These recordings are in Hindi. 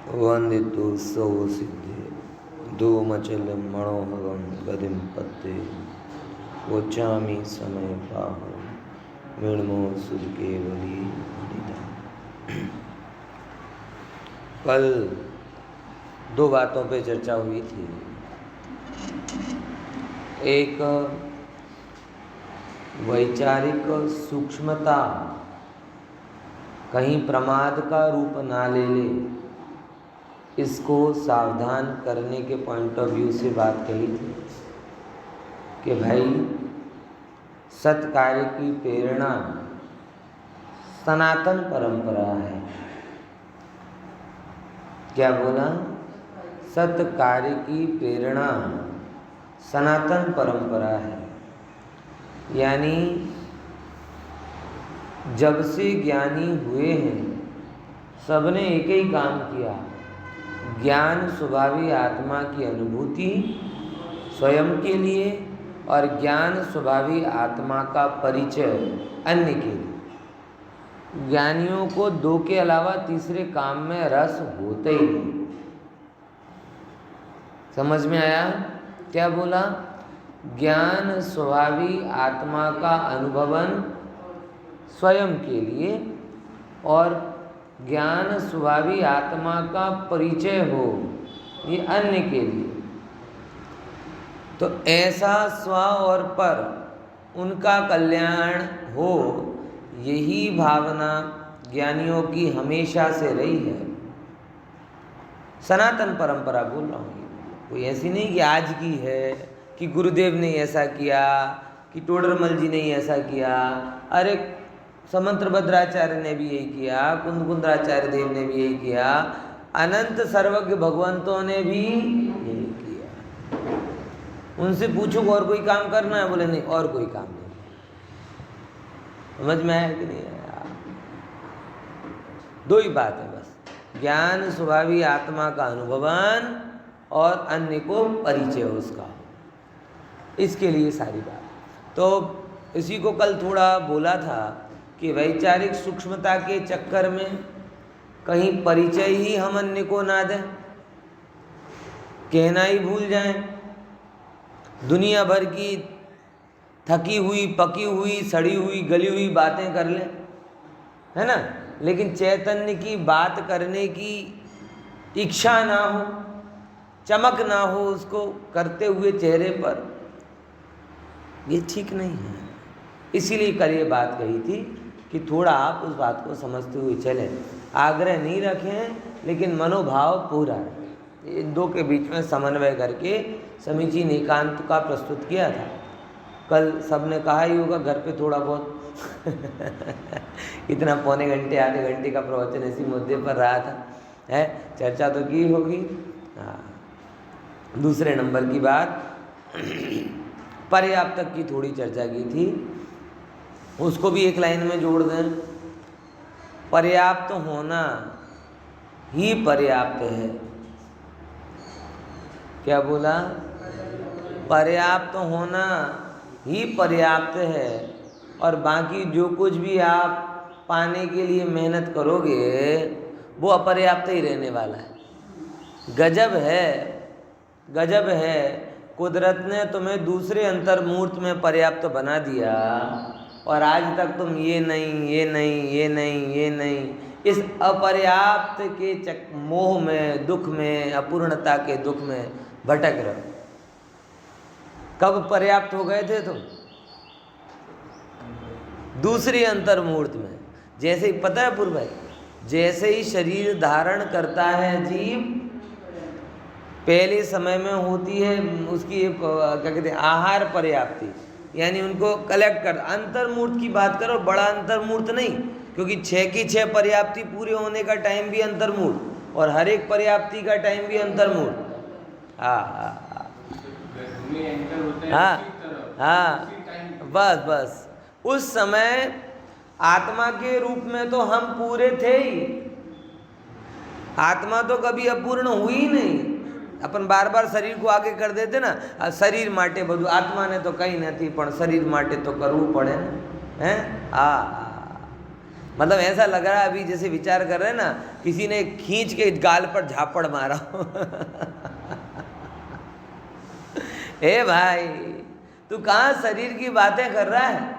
वंदितो सौ सिद्धे धूमचल मनोहरम गदिम पत्ते वोचामी समय पाह विणमो सुध केवली वनिता। कल दो बातों पे चर्चा हुई थी। एक वैचारिक सूक्ष्मता कहीं प्रमाद का रूप ना ले ले, इसको सावधान करने के पॉइंट ऑफ व्यू से बात कही थी कि भाई सत्कार्य की प्रेरणा सनातन परंपरा है। क्या बोला? सत्कार्य की प्रेरणा सनातन परंपरा है। यानी जब से ज्ञानी हुए हैं सबने एक ही काम किया, ज्ञान स्वभावी आत्मा की अनुभूति स्वयं के लिए और ज्ञान स्वभावी आत्मा का परिचय अन्य के लिए। ज्ञानियों को दो के अलावा तीसरे काम में रस होते ही नहीं। समझ में आया? क्या बोला? ज्ञान स्वभावी आत्मा का अनुभवन स्वयं के लिए और ज्ञान स्वभावी आत्मा का परिचय हो ये अन्य के लिए। तो ऐसा स्व और पर उनका कल्याण हो, यही भावना ज्ञानियों की हमेशा से रही है। सनातन परंपरा बोल रहा हूँ, कोई ऐसी नहीं कि आज की है, कि गुरुदेव ने ऐसा किया, कि टोडरमल जी ने ऐसा किया। अरे समंत्र भद्राचार्य ने भी यही किया, कुंदकुंद्राचार्य देव ने भी यही किया, अनंत सर्वज्ञ भगवंतों ने भी यही किया। उनसे पूछो और कोई काम करना है? बोले नहीं, और कोई काम नहीं। समझ में आया कि नहीं आया? दो ही बात है बस, ज्ञान स्वभावी आत्मा का अनुभवन और अन्य को परिचय उसका, इसके लिए सारी बात। तो इसी को कल थोड़ा बोला था कि वैचारिक सूक्ष्मता के चक्कर में कहीं परिचय ही हम अन्य को ना दें, कहना ही भूल जाएं, दुनिया भर की थकी हुई, पकी हुई, सड़ी हुई, गली हुई बातें कर लें, है ना, लेकिन चैतन्य की बात करने की इच्छा ना हो, चमक ना हो उसको करते हुए चेहरे पर, ये ठीक नहीं है। इसीलिए कल ये बात कही थी कि थोड़ा आप उस बात को समझते हुए चलें। आग्रह नहीं रखें लेकिन मनोभाव पूरा रखें। इन दो के बीच में समन्वय करके समीचीन एकांत का प्रस्तुत किया था। कल सबने कहा ही होगा घर पे थोड़ा बहुत इतना पौने घंटे आधे घंटे का प्रवचन इसी मुद्दे पर रहा था, है चर्चा तो की होगी। हाँ, दूसरे नंबर की बात पर्याप्त की थोड़ी चर्चा की थी, उसको भी एक लाइन में जोड़ दें। पर्याप्त होना ही पर्याप्त है। क्या बोला? पर्याप्त होना ही पर्याप्त है, और बाकी जो कुछ भी आप पाने के लिए मेहनत करोगे वो अपर्याप्त ही रहने वाला है। गजब है, गजब है, कुदरत ने तुम्हें दूसरे अंतर्मूर्त में पर्याप्त बना दिया और आज तक तुम ये नहीं, ये नहीं, ये नहीं, ये नहीं, इस अपर्याप्त के मोह में, दुख में, अपूर्णता के दुख में भटक रहे हो। कब पर्याप्त हो गए थे तुम? दूसरी अंतर्मूर्त में। जैसे ही पता है पूर्व भाई, जैसे ही शरीर धारण करता है जीव, पहले समय में होती है उसकी क्या कहते हैं, आहार पर्याप्ति, यानी उनको कलेक्ट कर। अंतर्मूर्त की बात करो, बड़ा अंतर्मूर्त नहीं, क्योंकि 6 की 6 पर्याप्ति पूरे होने का टाइम भी अंतर्मूर्त और हर एक पर्याप्ति का टाइम भी अंतर्मूर्त। हाँ, बस उस समय आत्मा के रूप में तो हम पूरे थे ही। आत्मा तो कभी अपूर्ण हुई ही नहीं। अपन बार बार शरीर को आगे कर देते ना, शरीर माटे બધું, आत्मा ने तो कहीं नहीं, પણ शरीर माटे तो करવું પડे ને, हैं? मतलब ऐसा लग रहा है अभी जैसे विचार कर रहे हैं ना, किसी ने खींच के गाल पर झापड़ मारा हो। ए भाई, तू कहाँ शरीर की बातें कर रहा है?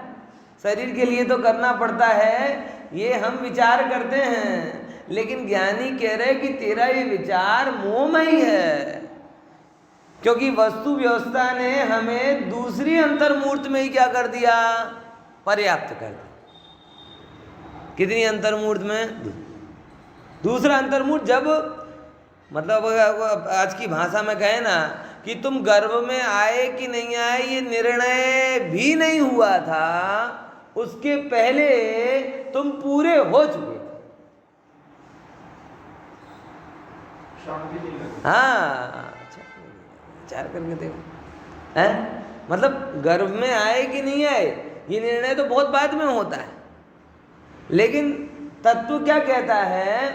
शरीर के लिए तो करना पड़ता है, ये हम विचार करते हैं, लेकिन ज्ञानी कह रहे कि तेरा ये विचार मोहमयी है, क्योंकि वस्तु व्यवस्था ने हमें दूसरी अंतर्मूर्त में ही क्या कर दिया? पर्याप्त कर दिया। कितनी अंतर्मूर्त में? दूसरा अंतर्मूर्त, जब मतलब आज की भाषा में कहे ना कि तुम गर्भ में आए कि नहीं आए ये निर्णय भी नहीं हुआ था, उसके पहले तुम पूरे हो चुके थे। हाँ, विचार करके देखो है, मतलब गर्भ में आए कि नहीं आए ये निर्णय तो बहुत बाद में होता है, लेकिन तत्व क्या कहता है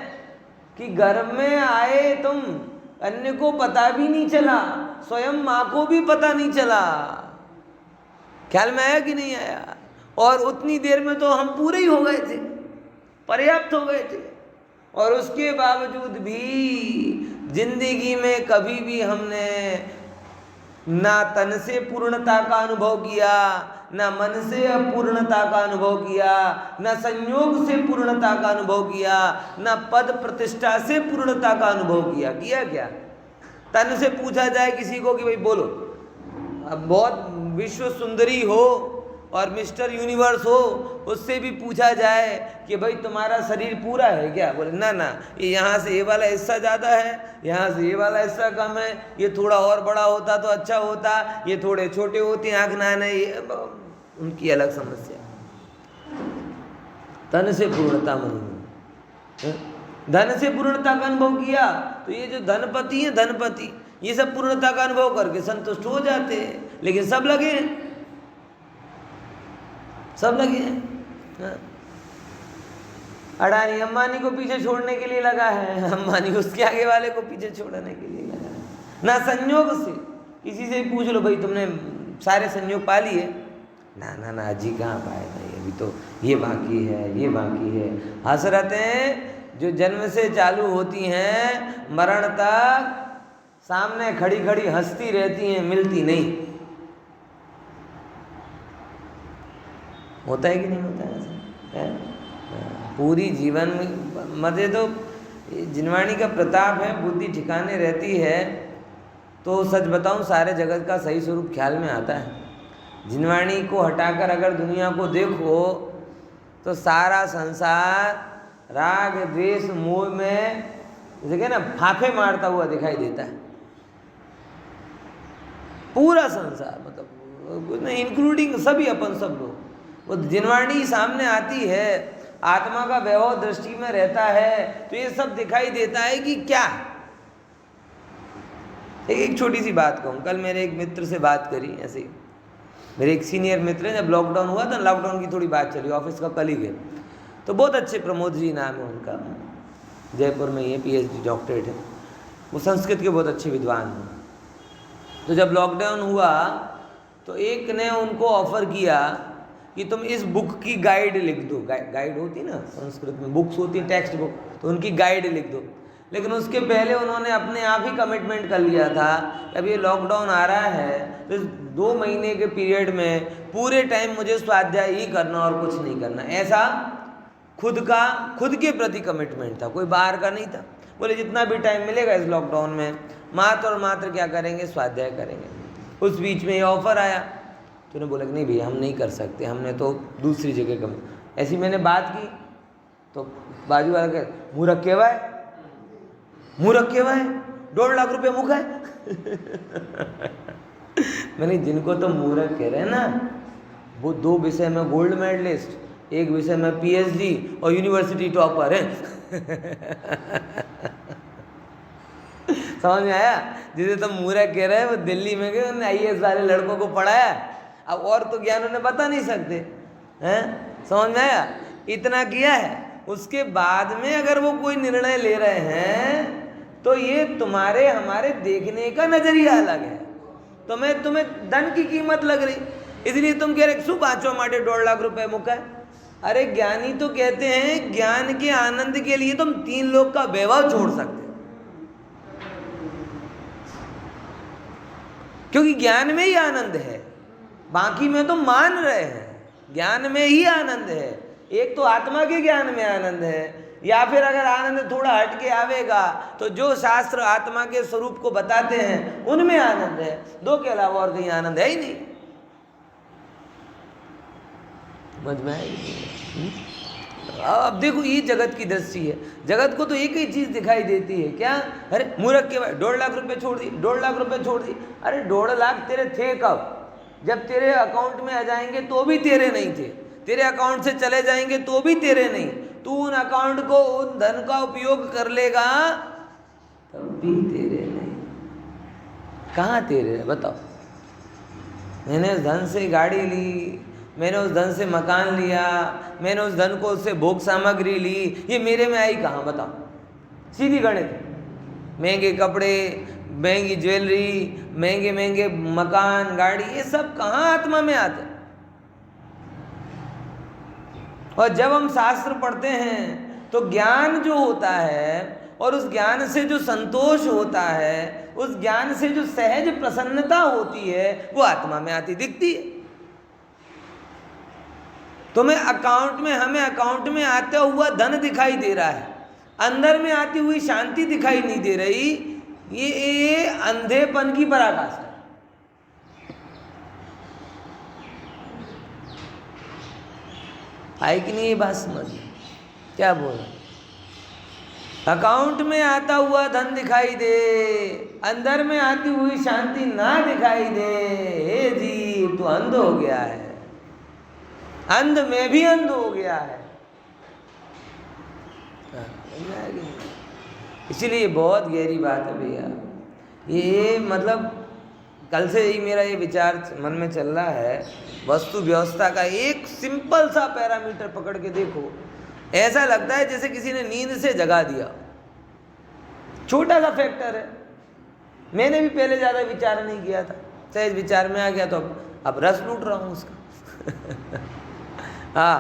कि गर्भ में आए तुम, अन्य को पता भी नहीं चला, स्वयं माँ को भी पता नहीं चला। ख्याल में आया कि नहीं आया? और उतनी देर में तो हम पूरे ही हो गए थे, पर्याप्त हो गए थे, और उसके बावजूद भी जिंदगी में कभी भी हमने ना तन से पूर्णता का अनुभव किया, ना मन से अपूर्णता का अनुभव किया, ना संयोग से पूर्णता का अनुभव किया, ना पद प्रतिष्ठा से पूर्णता का अनुभव किया। किया क्या? तन से पूछा जाए किसी को कि भाई बोलो, अब बहुत विश्व सुंदरी हो और मिस्टर यूनिवर्स हो, उससे भी पूछा जाए कि भाई तुम्हारा शरीर पूरा है क्या? बोले ना ना, ये यहाँ से ये वाला हिस्सा ज़्यादा है, यहाँ से ये वाला हिस्सा कम है, ये थोड़ा और बड़ा होता तो अच्छा होता, ये थोड़े छोटे होते आँख ना नहीं, ये उनकी अलग समस्या। तन से पूर्णता मन, धन से पूर्णता का अनुभव किया तो ये जो धनपति है, धनपति, ये सब पूर्णता का अनुभव करके संतुष्ट हो जाते हैं, लेकिन सब लगे हैं, सब लगे हैं। अडानी अंबानी को पीछे छोड़ने के लिए लगा है, अंबानी उसके आगे वाले को पीछे छोड़ने के लिए लगा है। ना संयोग से किसी से पूछ लो भाई तुमने सारे संयोग पा लिए? ना ना ना जी, कहाँ पाए भाई, अभी तो ये बाकी है, ये बाकी है। हसरतें जो जन्म से चालू होती हैं, मरण तक सामने खड़ी खड़ी हंसती रहती हैं, मिलती नहीं। होता है कि नहीं होता है ऐसा? पूरी जीवन में मजे तो जिनवाणी का प्रताप है, बुद्धि ठिकाने रहती है तो सच बताऊं सारे जगत का सही स्वरूप ख्याल में आता है। जिनवाणी को हटाकर अगर दुनिया को देखो तो सारा संसार राग द्वेष मोह में जैसे ना फाफे मारता हुआ दिखाई देता है। पूरा संसार, मतलब इंक्लूडिंग सभी अपन सब लोग, वो जिनवाणी सामने आती है, आत्मा का वैभव दृष्टि में रहता है तो ये सब दिखाई देता है कि क्या। एक छोटी सी बात कहूँ, कल मेरे एक मित्र से बात करी ऐसे ही, मेरे एक सीनियर मित्र हैं, जब लॉकडाउन हुआ था, लॉकडाउन की थोड़ी बात चली, ऑफिस का कलीग है, तो बहुत अच्छे, प्रमोद जी नाम है उनका, जयपुर में ये PhD डॉक्टरेट है, वो संस्कृत के बहुत अच्छे विद्वान हैं। तो जब लॉकडाउन हुआ तो एक ने उनको ऑफ़र किया कि तुम इस बुक की गाइड लिख दो। गाइड होती ना संस्कृत में, बुक्स होती है टेक्स्ट बुक, तो उनकी गाइड लिख दो। लेकिन उसके पहले उन्होंने अपने आप ही कमिटमेंट कर लिया था कि अब ये लॉकडाउन आ रहा है तो इस 2 महीने के पीरियड में पूरे टाइम मुझे स्वाध्याय ही करना और कुछ नहीं करना। ऐसा खुद के प्रति कमिटमेंट था, कोई बाहर का नहीं था। बोले जितना भी टाइम मिलेगा इस लॉकडाउन में मात्र और मात्र क्या करेंगे, स्वाध्याय करेंगे। उस बीच में ये ऑफ़र आया तो उन्होंने बोला कि नहीं भैया हम नहीं कर सकते, हमने तो दूसरी जगह कम। ऐसी मैंने बात की तो बाजू वाला कहे मुँह रखे हुआ है, मुँह रखे हुआ है, 1.5 लाख रुपये मुँह है। मैंने जिनको तो मुँह रख कह रहे हैं ना, वो 2 विषय में गोल्ड मेडलिस्ट, 1 विषय में PhD और यूनिवर्सिटी टॉपर है। समझ में आया? जिसे तो मूर्ख कह रहे हैं वो दिल्ली में गए, उन्होंने IAS वाले लड़कों को पढ़ाया, अब और तो ज्ञान उन्हें बता नहीं सकते हैं। समझ में आया? इतना किया है, उसके बाद में अगर वो कोई निर्णय ले रहे हैं तो ये तुम्हारे हमारे देखने का नजरिया अलग है। तुम्हें धन की कीमत लग रही, इसलिए तुम कह रहे शू बाँचवा माटे 1.5 लाख रुपये मुका है। अरे ज्ञानी तो कहते हैं ज्ञान के आनंद के लिए तुम 3 लोक का वैभव छोड़ सकते हो, क्योंकि ज्ञान में ही आनंद है, बाकी में तो मान रहे हैं, ज्ञान में ही आनंद है। एक तो आत्मा के ज्ञान में आनंद है, या फिर अगर आनंद थोड़ा हट के आवेगा तो जो शास्त्र आत्मा के स्वरूप को बताते हैं उनमें आनंद है, 2 के अलावा और कहीं आनंद है ही नहीं। समझ में आएगी? अब देखो ये जगत की दृष्टि है, जगत को तो एक ही चीज दिखाई देती है, क्या? अरे मूर्ख के भाई 1.5 लाख रुपए छोड़ दी, 1.5 लाख रुपए छोड़ दी। अरे 1.5 लाख तेरे थे कब? जब तेरे अकाउंट में आ जाएंगे तो भी तेरे नहीं थे, तेरे अकाउंट से चले जाएंगे तो भी तेरे नहीं, तू उन अकाउंट को, उन धन का उपयोग कर लेगा तब भी तेरे नहीं। कहाँ तेरे है बताओ? मैंने उस धन से गाड़ी ली, मैंने उस धन से मकान लिया, मैंने उस धन को उससे भोग सामग्री ली, ये मेरे में आई कहाँ बताओ? सीधी गणित। महंगे कपड़े, महंगी ज्वेलरी, महंगे महंगे मकान, गाड़ी, ये सब कहाँ आत्मा में आते? और जब हम शास्त्र पढ़ते हैं तो ज्ञान जो होता है और उस ज्ञान से जो संतोष होता है, उस ज्ञान से जो सहज प्रसन्नता होती है, वो आत्मा में आती दिखती है। तुम्हें हमें अकाउंट में आता हुआ धन दिखाई दे रहा है, अंदर में आती हुई शांति दिखाई नहीं दे रही, ये अंधेपन की पराकाष्ठा है। आई कि नहीं ये बात समझ? क्या बोल रहा? अकाउंट में आता हुआ धन दिखाई दे, अंदर में आती हुई शांति ना दिखाई दे, हे जी तू अंध हो गया है, अंध में भी अंध हो गया है। इसीलिए बहुत गहरी बात है भैया ये, मतलब कल से ही मेरा ये विचार मन में चल रहा है। वस्तु व्यवस्था का एक सिंपल सा पैरामीटर पकड़ के देखो, ऐसा लगता है जैसे किसी ने नींद से जगा दिया। छोटा सा फैक्टर है, मैंने भी पहले ज़्यादा विचार नहीं किया था, सहज विचार में आ गया तो अब रस लूट रहा हूँ उसका। हाँ,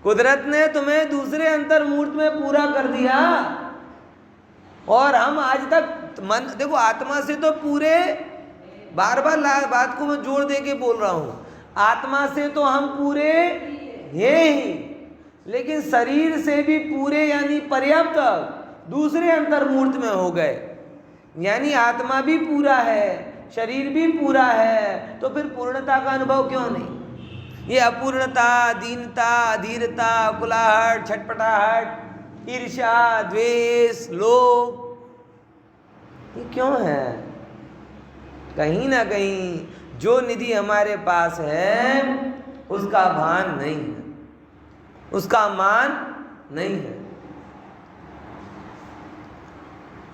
कुदरत ने तुम्हें दूसरे अंतर्मूर्त में पूरा कर दिया और हम आज तक मन, देखो आत्मा से तो पूरे, बार बार बात को मैं जोर दे के बोल रहा हूँ, आत्मा से तो हम पूरे हैं ही, लेकिन शरीर से भी पूरे यानी पर्याप्त दूसरे अंतर्मूर्त में हो गए। यानी आत्मा भी पूरा है, शरीर भी पूरा है, तो फिर पूर्णता का अनुभव क्यों नहीं? ये अपूर्णता, दीनता, अधीरता, कुलाहट, छटपटाहट, ईर्ष्या, द्वेष, लोभ, ये क्यों है? कहीं ना कहीं जो निधि हमारे पास है उसका भान नहीं है, उसका मान नहीं है।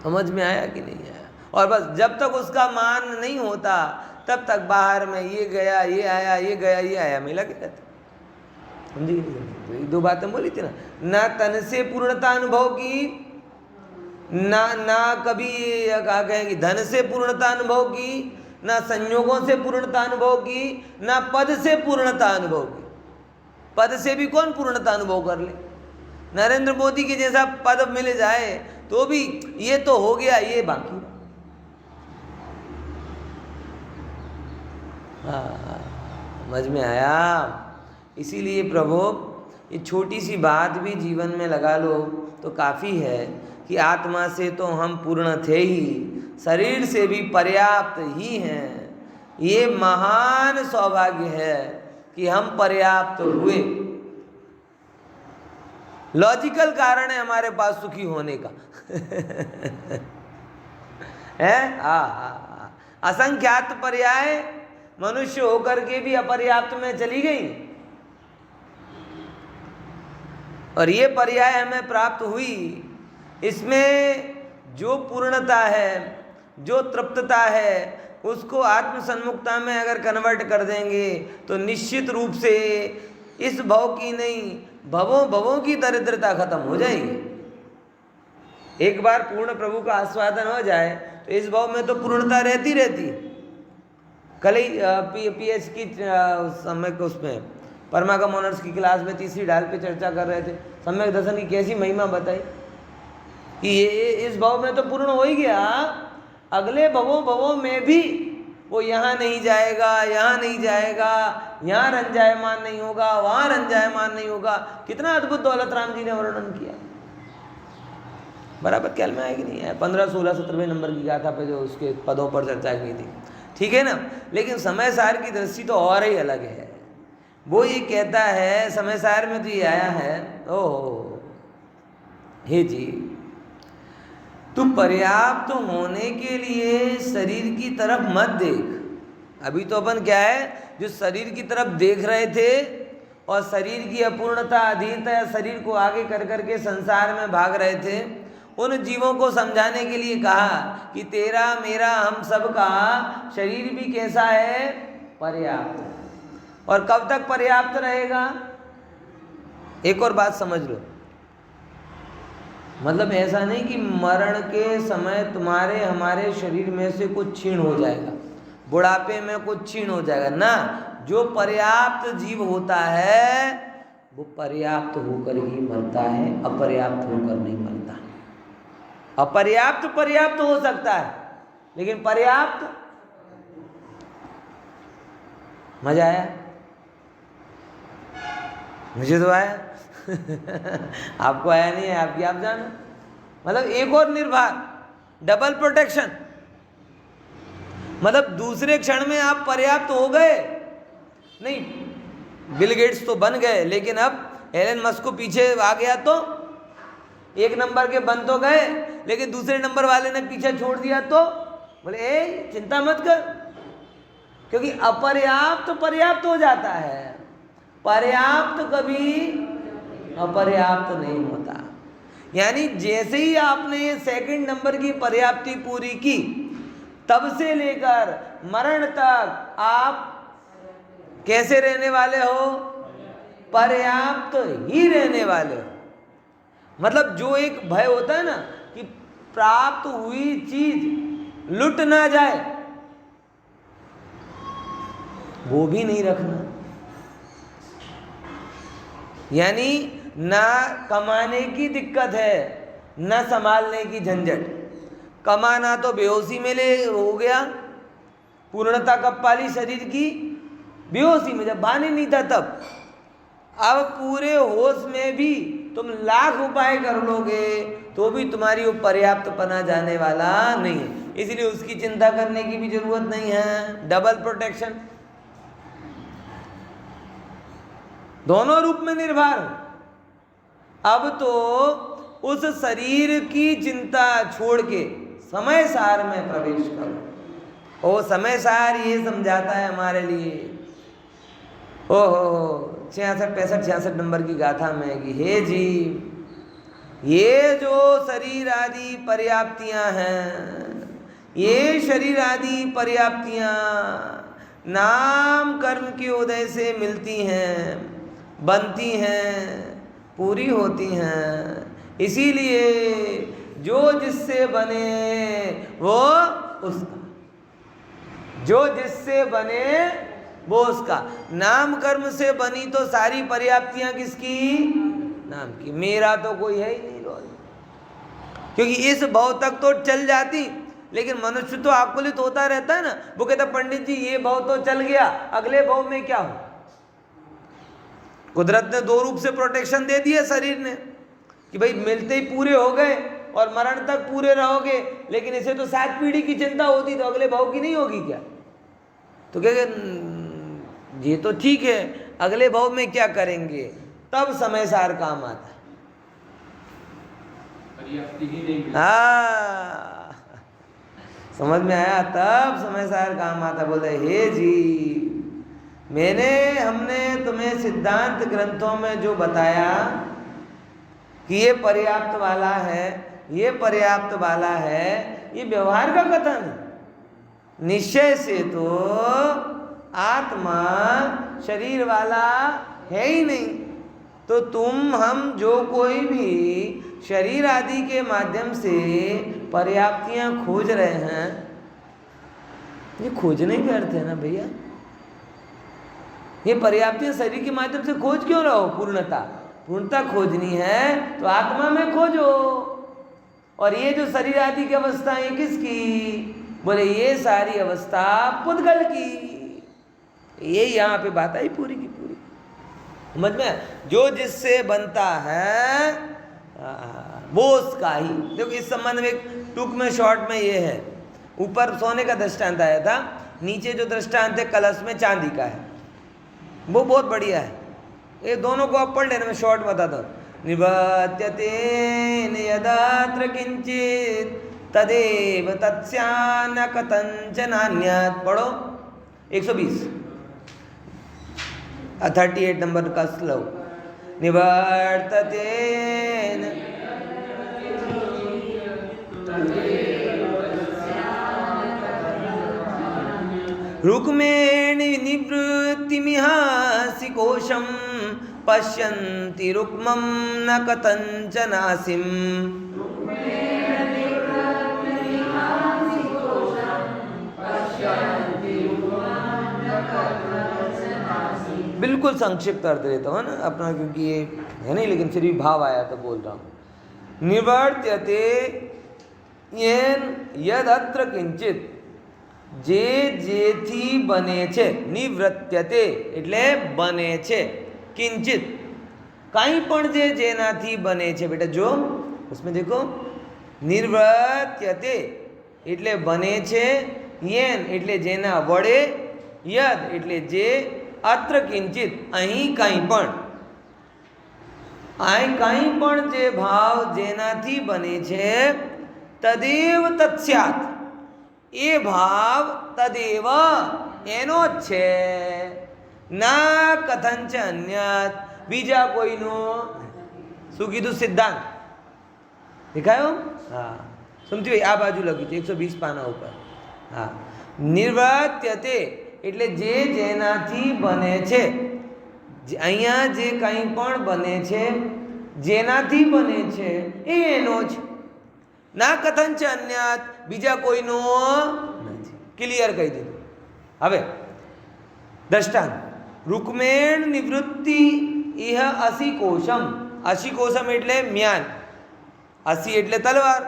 समझ में आया कि नहीं आया? और बस जब तक उसका मान नहीं होता तब तक बाहर में ये गया, ये आया, ये गया, ये आया में लगे रहते। समझी? तो ये 2 बातें बोली थी ना तन से पूर्णता अनुभव की, ना कभी क्या कहेंगे धन से पूर्णता अनुभव की, ना संयोगों से पूर्णता अनुभव की, ना पद से पूर्णता अनुभव की। पद से भी कौन पूर्णता अनुभव कर ले? नरेंद्र मोदी के जैसा पद मिल जाए तो भी ये तो हो गया, ये बाकी। समझ में आया? इसीलिए प्रभु ये छोटी सी बात भी जीवन में लगा लो तो काफ़ी है कि आत्मा से तो हम पूर्ण थे ही, शरीर से भी पर्याप्त ही हैं। ये महान सौभाग्य है कि हम पर्याप्त हुए। लॉजिकल कारण है हमारे पास सुखी होने का। है असंख्यात पर्याय मनुष्य होकर के भी अपर्याप्त में चली गई, और ये पर्याय हमें प्राप्त हुई। इसमें जो पूर्णता है, जो तृप्तता है, उसको आत्म सन्मुखता में अगर कन्वर्ट कर देंगे तो निश्चित रूप से इस भव की नहीं, भवों की दरिद्रता खत्म हो जाएगी। एक बार पूर्ण प्रभु का आस्वादन हो जाए तो इस भव में तो पूर्णता रहती रहती। कल ही पीएच की समय को उसमें परमागम ऑनर्स की क्लास में तीसरी ढाल पे चर्चा कर रहे थे, सम्यक दर्शन की कैसी महिमा बताई कि ये इस भव में तो पूर्ण हो ही गया, अगले भवों में भी वो यहाँ नहीं जाएगा, यहाँ नहीं जाएगा, यहाँ रंजायमान नहीं होगा, वहाँ रंजायमान नहीं होगा। कितना अद्भुत दौलत राम जी ने वर्णन किया। बराबर ख्याल में आएगी नहीं है? 15, 16, 17वें नंबर की गाथा पे जो उसके पदों पर चर्चा की थी, ठीक है ना। लेकिन समय सार की दृष्टि तो और ही अलग है। वो ये कहता है, समय सार में तो ये आया है, ओह हे जी, तू पर्याप्त होने के लिए शरीर की तरफ मत देख। अभी तो अपन क्या है, जो शरीर की तरफ देख रहे थे और शरीर की अपूर्णता, अधीनता या शरीर को आगे कर करके संसार में भाग रहे थे, उन जीवों को समझाने के लिए कहा कि तेरा मेरा हम सब का शरीर भी कैसा है, पर्याप्त। और कब तक पर्याप्त रहेगा? एक और बात समझ लो, मतलब ऐसा नहीं कि मरण के समय तुम्हारे हमारे शरीर में से कुछ क्षीण हो जाएगा, बुढ़ापे में कुछ क्षीण हो जाएगा ना। जो पर्याप्त जीव होता है वो पर्याप्त होकर ही मरता है, अपर्याप्त होकर नहीं मरता। अपर्याप्त पर्याप्त हो सकता है, लेकिन पर्याप्त, मजा आया? मुझे तो आया आपको आया नहीं है, आपकी आप जानो। मतलब एक और निर्भर, डबल प्रोटेक्शन, मतलब दूसरे क्षण में आप पर्याप्त हो गए नहीं। बिल गेट्स तो बन गए, लेकिन अब एलन मस्क को पीछे आ गया तो एक नंबर के बन तो गए, लेकिन दूसरे नंबर वाले ने पीछे छोड़ दिया तो बोले ए चिंता मत कर, क्योंकि अपर्याप्त पर्याप्त हो जाता है, पर्याप्त कभी अपर्याप्त नहीं होता। यानी जैसे ही आपने ये सेकंड नंबर की पर्याप्ति पूरी की, तब से लेकर मरण तक आप कैसे रहने वाले हो? पर्याप्त ही रहने वाले हो। मतलब जो एक भय होता है ना कि प्राप्त हुई चीज लुट ना जाए, वो भी नहीं रखना। यानी ना कमाने की दिक्कत है, ना संभालने की झंझट। कमाना तो बेहोशी में ले हो गया, पूर्णता कब पाली शरीर की? बेहोशी में, जब भान ही नहीं था तब। अब पूरे होश में भी तुम लाख उपाय कर लोगे तो भी तुम्हारी वो पर्याप्त पना जाने वाला नहीं है, इसलिए उसकी चिंता करने की भी जरूरत नहीं है। डबल प्रोटेक्शन, दोनों रूप में निर्भर। अब तो उस शरीर की चिंता छोड़ के समय सार में प्रवेश करो। ओ समय सार ये समझाता है हमारे लिए, ओहो 66, 65, 66 नंबर की गाथा में कि हे जी, ये जो शरीर आदि पर्याप्तियां हैं, ये शरीर आदि पर्याप्तियां नाम कर्म के उदय से मिलती हैं, बनती हैं, पूरी होती हैं। इसीलिए जो जिससे बने वो उसका, जो जिससे बने वो उसका। नाम कर्म से बनी तो सारी पर्याप्तियां किसकी? नाम की। मेरा तो कोई है ही नहीं रोल, क्योंकि इस भाव तक तो चल जाती, लेकिन मनुष्य तो आकुलित होता रहता है ना। वो कहता पंडित जी ये भाव तो चल गया, अगले भाव में क्या हो? कुदरत ने दो रूप से प्रोटेक्शन दे दिया शरीर ने कि भाई मिलते ही पूरे हो गए और मरण तक पूरे रहोगे, लेकिन इसे तो 7 पीढ़ी की चिंता होती, तो अगले भाव की नहीं होगी क्या? तो कहेंगे ये तो ठीक है, अगले भाव में क्या करेंगे? तब समय सार काम आता है। हाँ, समझ में आया? तब समय सार काम आता। बोले हे जी, हमने तुम्हें सिद्धांत ग्रंथों में जो बताया कि ये पर्याप्त वाला है, ये पर्याप्त वाला है, ये व्यवहार का कथन है। निश्चय से तो आत्मा शरीर वाला है ही नहीं। तो तुम हम जो कोई भी शरीर आदि के माध्यम से पर्याप्तियां खोज रहे हैं, ये खोजने के अर्थ है ना भैया। ये पर्याप्ति शरीर के माध्यम से खोज क्यों रहो? पूर्णता खोजनी है तो आत्मा में खोजो। और ये जो शरीर आदि की अवस्था है किसकी? बोले ये सारी अवस्था पुद्गल की। ये यहाँ पे बात आई पूरी की पूरी, समझ में? जो जिससे बनता है वो उसका ही। देखो इस संबंध में टूक में शॉर्ट में ये है, ऊपर सोने का दृष्टांत आया था, नीचे जो दृष्टांत है कलश में चांदी का है, वो बहुत बढ़िया है। ये दोनों को आप पढ़ लेना, मैं शॉर्ट बताता हूँ। निवर्त्यते यदात्र किंचित तदेव तत्स्यान्न कथंचनान्यत्। पढ़ो 120 38 नंबर का श्लोक। निवर्तते रुक्मेण निवृत्तिमिहासि कोशं पश्यन्ति रुक्मं न कथंचनासिम्। बिल्कुल संक्षिप्त अर्थ देता हूँ ना अपना, क्योंकि ये है नहीं, लेकिन फिर भी भाव आया तो बोल रहा हूँ। निवर्त्यते येन यदत्र किंचित, जे जेथी बने छे। निवृत्त्यते એટલે બને છે, किंचित कहीं पण जे जेनाथी बने छे। बेटा जो उसमें देखो, निर्वर्त्यते એટલે बने छे, येन એટલે जेना वडे, यद એટલે जे, अत्र किंचित અહીં કંઈ પણ, અહીં કંઈ પણ જે ભાવ જેનાથી બને છે, તદેવ તત્સ્યાત, એ ભાવ તદેવ એનો જ છે, ના કથંચ અન્યત, બીજા કોઈનો। શું કીધું સિદ્ધાંત દેખાયો? હા, સમજ્યું? આ બાજુ લખ્યું છે 120 પાના ઉપર। હા, નિર્વર્ત્યતે એટલે જે જેનાથી બને છે, અહીંયા જે કંઈ પણ બને છે, જેનાથી બને છે એ એનો જ, ના કથંચ અન્યત, બીજા કોઈનો નથી। ક્લિયર કહી દીધું। હવે દ્રષ્ટાંત, रुक्मेण निवृत्ति इह असी कोशम। असी कोशम એટલે म्यान, असी એટલે તલવાર,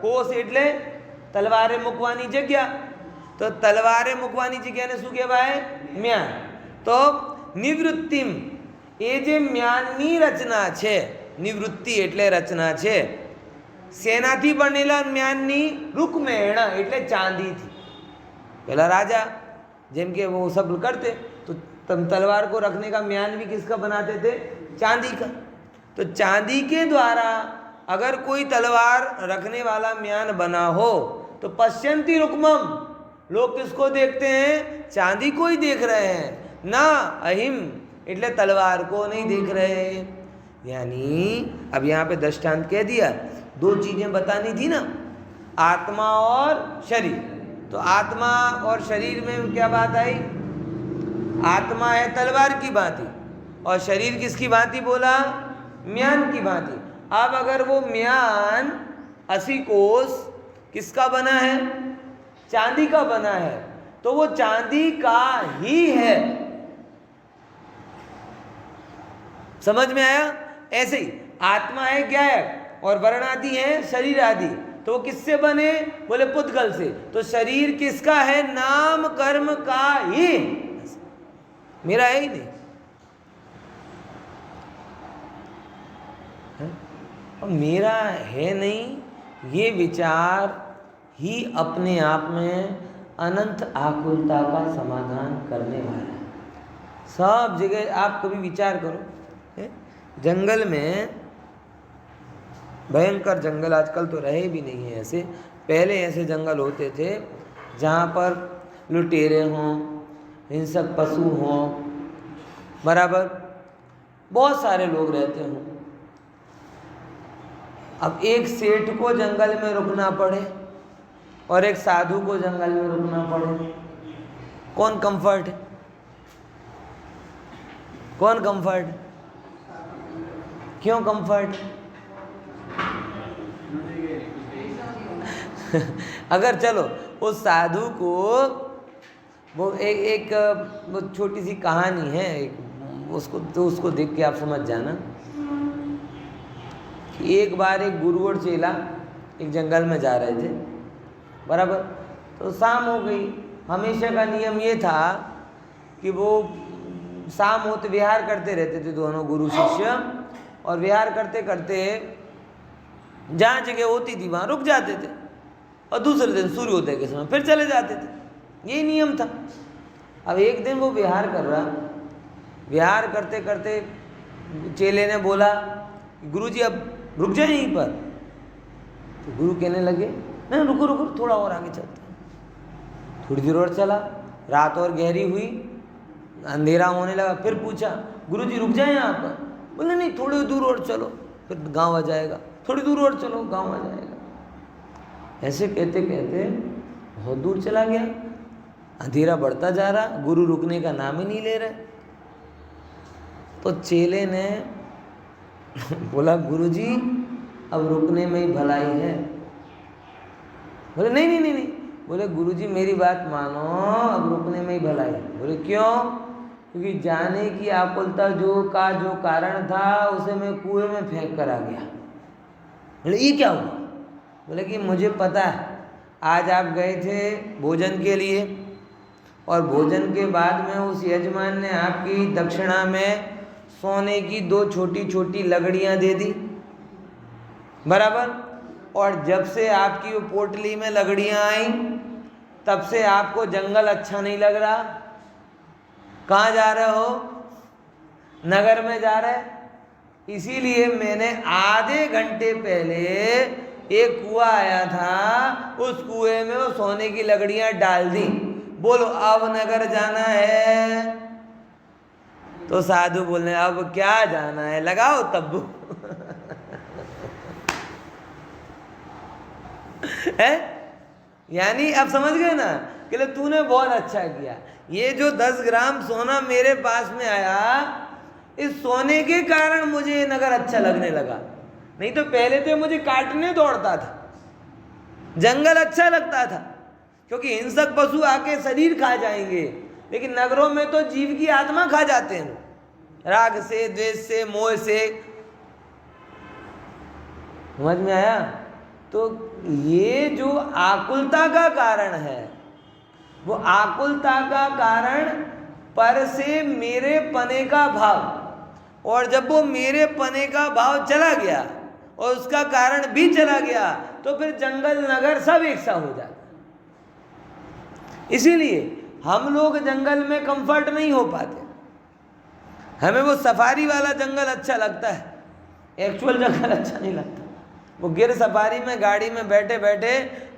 કોશ એટલે તલવારે મૂકવાની જગ્યા, તો તલવારે મૂકવાની જગ્યાને શું કહેવાય? म्यान। તો નિવૃત્તિમ, એ જે म्यानની રચના છે, નિવૃત્તિ એટલે રચના છે, શેનાથી બનેલા म्यानની? रुक्मेण એટલે ચાંદીથી। पहला राजा જેમ કે वो सब करते तो तब तलवार को रखने का म्यान भी किसका बनाते थे? चांदी का। तो चांदी के द्वारा अगर कोई तलवार रखने वाला म्यान बना हो तो पश्यन्ति रुक्मम, लोग किसको देखते हैं? चांदी को ही देख रहे हैं, ना अहिम એટલે तलवार को नहीं देख रहे। यानी अब यहाँ पे दृष्टांत कह दिया, दो चीजें बतानी थी ना, आत्मा और शरीर। तो आत्मा और शरीर में क्या बात आई? आत्मा है तलवार की भांति और शरीर किसकी भांति बोला? म्यान की भांति। अब अगर वो म्यान 80 कोस किसका बना है? चांदी का बना है, तो वो चांदी का ही है। समझ में आया? ऐसे ही आत्मा है ज्ञायक और वर्ण आदि है शरीर आदि, तो वो किससे बने? बोले पुद्गल से। तो शरीर किसका है? नाम कर्म का ही, मेरा है ही नहीं। और मेरा है नहीं, ये विचार ही अपने आप में अनंत आकुलता का समाधान करने वाला है। सब जगह आप कभी विचार करो, जंगल में, भयंकर जंगल आजकल तो रहे भी नहीं है ऐसे, पहले ऐसे जंगल होते थे जहाँ पर लुटेरे हों, हिंसक पशु हों, बराबर बहुत सारे लोग रहते हों। अब एक सेठ को जंगल में रुकना पड़े और एक साधु को जंगल में रुकना पड़े, कौन कंफर्ट है? कौन कंफर्ट? क्यों कंफर्ट? अगर चलो उस साधु को वो एक वो छोटी सी कहानी है, उसको देख के आप समझ जाना कि एक बार एक गुरु और चेला एक जंगल में जा रहे थे, बराबर। तो शाम हो गई। हमेशा का नियम ये था कि वो शाम होते विहार करते रहते थे दोनों गुरु शिष्य, और विहार करते करते जहाँ जगह होती थी वहाँ रुक जाते थे और दूसरे दिन सूर्योदय के समय फिर चले जाते थे। यही नियम था। अब एक दिन वो विहार कर रहा, विहार करते करते चेले ने बोला, गुरुजी अब रुक जाए यहीं पर। तो गुरु कहने लगे, नहीं रुको रुको, थोड़ा और आगे चलते हैं। थोड़ी देर और चला, रात और गहरी हुई, अंधेरा होने लगा। फिर पूछा, गुरुजी रुक जाए यहाँ पर? बोले नहीं, थोड़ी दूर और चलो, फिर गांव आ जाएगा। थोड़ी दूर और चलो, गांव आ जाएगा। ऐसे कहते कहते बहुत दूर चला गया। अंधेरा बढ़ता जा रहा, गुरु रुकने का नाम ही नहीं ले रहे। तो चेले ने बोला, गुरुजी अब रुकने में ही भलाई है। बोले नहीं नहीं नहीं नहीं। बोले गुरुजी मेरी बात मानो, अब रुकने में ही भलाई है। बोले क्यों? क्योंकि जाने की आकुलता जो कारण था उसे मैं कुएं में फेंक कर आ गया। बोले ये क्या हुआ? बोले कि मुझे पता है, आज आप गए थे भोजन के लिए और भोजन के बाद में उस यजमान ने आपकी दक्षिणा में सोने की 2 छोटी छोटी लगड़ियाँ दे दी, बराबर। और जब से आपकी वो पोटली में लगड़ियाँ आई तब से आपको जंगल अच्छा नहीं लग रहा। कहाँ जा रहे हो? नगर में जा रहे। इसीलिए मैंने आधे घंटे पहले एक कुआं आया था, उस कुएं में वो सोने की लगड़ियाँ डाल दी। बोलो अब नगर जाना है? तो साधु बोलने, अब क्या जाना है, लगाओ तब्बू। है? यानी अब समझ गए ना कि तूने बहुत अच्छा किया। ये जो 10 ग्राम सोना मेरे पास में आया, इस सोने के कारण मुझे नगर अच्छा लगने लगा। नहीं तो पहले तो मुझे काटने दौड़ता था। जंगल अच्छा लगता था क्योंकि हिंसक पशु आके शरीर खा जाएंगे, लेकिन नगरों में तो जीव की आत्मा खा जाते हैं, राग से, द्वेष से, मोह से। समझ में आया? तो ये जो आकुलता का कारण है, वो आकुलता का कारण पर से मेरे पने का भाव, और जब वो मेरे पने का भाव चला गया और उसका कारण भी चला गया तो फिर जंगल नगर सब एक सा हो जाता। इसीलिए हम लोग जंगल में कंफर्ट नहीं हो पाते। हमें वो सफारी वाला जंगल अच्छा लगता है, एक्चुअल जंगल अच्छा नहीं लगता। वो गिर सफारी में गाड़ी में बैठे बैठे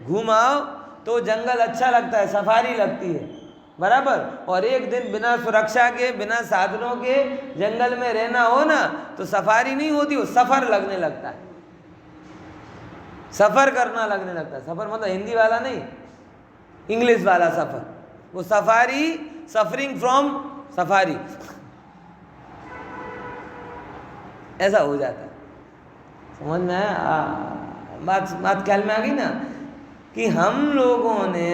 घूम आओ तो जंगल अच्छा लगता है, सफारी लगती है, बराबर। और एक दिन बिना सुरक्षा के, बिना साधनों के जंगल में रहना हो ना, तो सफारी नहीं होती, वो सफ़र लगने लगता है, सफ़र करना लगने लगता है। सफ़र मतलब हिंदी वाला नहीं, इंग्लिश वाला सफ़र। वो सफारी, सफरिंग फ्रॉम सफारी, ऐसा हो जाता है। समझ में आया? बात ख्याल में आ गई ना कि हम लोगों ने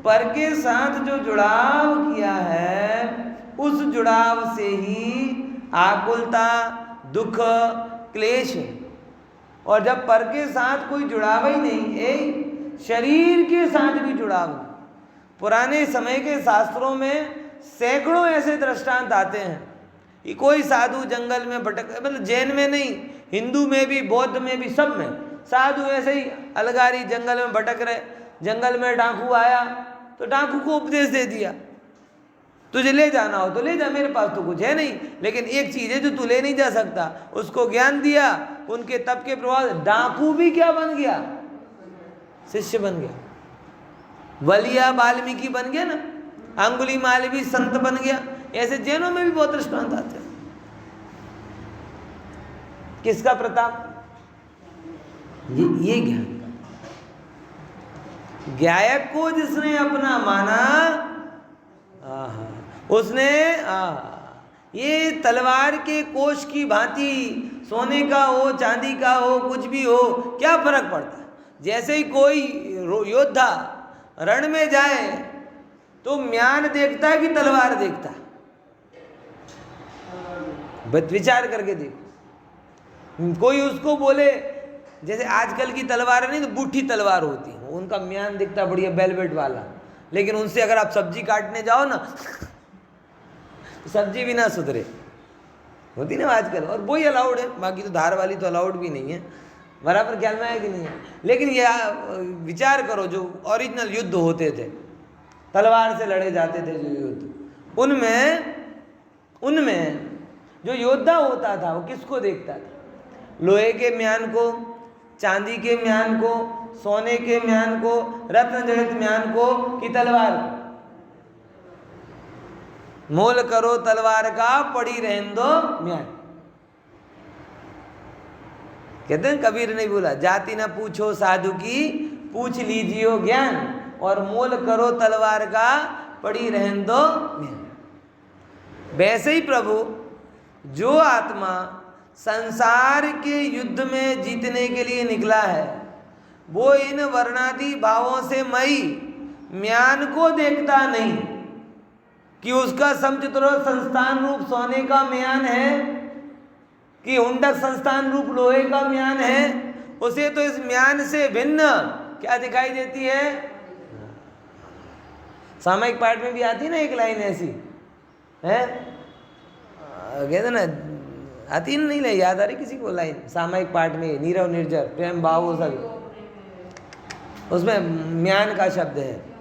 पर के साथ जो जुड़ाव किया है, उस जुड़ाव से ही आकुलता, दुख, क्लेश है। और जब पर के साथ कोई जुड़ाव ही नहीं, शरीर के साथ भी जुड़ाव नहीं। पुराने समय के शास्त्रों में सैकड़ों ऐसे दृष्टांत आते हैं कि कोई साधु जंगल में भटक, मतलब जैन में नहीं, हिंदू में भी, बौद्ध में भी, सब में साधु ऐसे ही अलगारी जंगल में भटक रहे। जंगल में डाकू आया तो डाकू को उपदेश दे दिया, तुझे ले जाना हो तो ले जा, मेरे पास तो कुछ है नहीं, लेकिन एक चीज़ है जो तू ले नहीं जा सकता। उसको ज्ञान दिया, उनके तप के प्रभाव डाकू भी क्या बन गया? शिष्य बन गया। वलिया वाल्मीकि बन गया ना, अंगुलीमाल भी संत बन गया। ऐसे जैनों में भी बहुत दृष्टांत आते हैं। किसका प्रताप? ये ज्ञान का। गायक को जिसने अपना माना, उसने ये तलवार के कोश की भांति, सोने का हो, चांदी का हो, कुछ भी हो, क्या फर्क पड़ता है। जैसे ही कोई योद्धा रण में जाए तो म्यान देखता है कि तलवार देखता है? विचार करके देखो। कोई उसको बोले, जैसे आजकल की तलवार नहीं तो बूठी तलवार होती है, उनका म्यान दिखता बढ़िया वेलवेट वाला, लेकिन उनसे अगर आप सब्जी काटने जाओ ना तो सब्जी भी ना सुधरे, होती ना आजकल। और वही अलाउड है, बाकी तो धार वाली तो अलाउड भी नहीं है। बराबर ख्याल में है कि नहीं है? लेकिन ये विचार करो, जो ओरिजिनल युद्ध होते थे, तलवार से लड़े जाते थे जो युद्ध, उनमें जो योद्धा होता था वो किसको देखता था? लोहे के म्यान को, चांदी के म्यान को, सोने के म्यान को, रत्न जड़ित म्यान को, कि तलवार को? मोल करो तलवार का, पड़ी रहन दो म्यान। कहते हैं कबीर ने बोला, जाति न पूछो साधु की, पूछ लीजियो ज्ञान, और मोल करो तलवार का, पड़ी रहन दो म्यान। वैसे ही प्रभु, जो आत्मा संसार के युद्ध में जीतने के लिए निकला है, वो इन वर्णादि भावों से मई म्यान को देखता नहीं कि उसका समचित्रो संस्थान रूप सोने का म्यान है कि हुंडक संस्थान रूप लोहे का म्यान है। उसे तो इस म्यान से भिन्न क्या दिखाई देती है? सामयिक पाठ में भी आती ना एक लाइन ऐसी है, कहते ना, आती नहीं ले, याद आ रही किसी को लाइन? सामयिक पाठ में नीरव निर्जर प्रेम भाव सब, उसमें म्यान का शब्द है।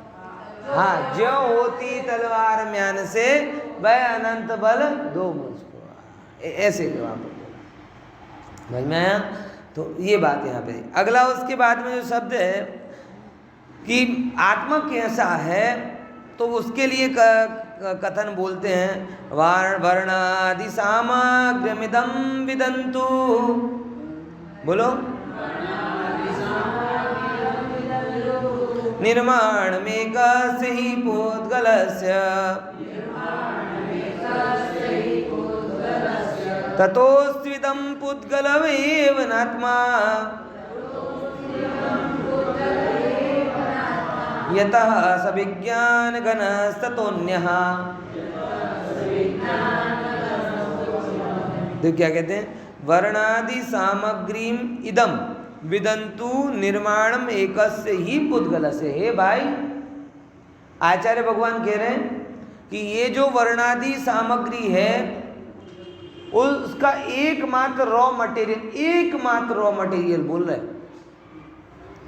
हाँ, जो होती तलवार म्यान से, वह अनंत बल दो मुझको, ऐसे वहाँ पर समझ में आया? तो ये बात यहाँ पे। अगला उसके बाद में जो शब्द है कि आत्मा कैसा है, तो उसके लिए कथन बोलते हैं, वर्णादि सामग्र्यमिदं विदन्तु। बोलो, निर्माणमेकस्य हि पूद्गलस्य, ततोऽस्त्विदं पूद्गलमेव नात्मा, यतः सविज्ञानघनस्ततोऽन्यः। तो क्या कहते हैं? वर्णादि सामग्रीम इदम विदंतु निर्माणम एकस्य ही पुद्गलस्य। हे भाई, आचार्य भगवान कह रहे हैं कि ये जो वर्णादि सामग्री है, उसका एकमात्र रॉ मटेरियल बोल रहे हैं,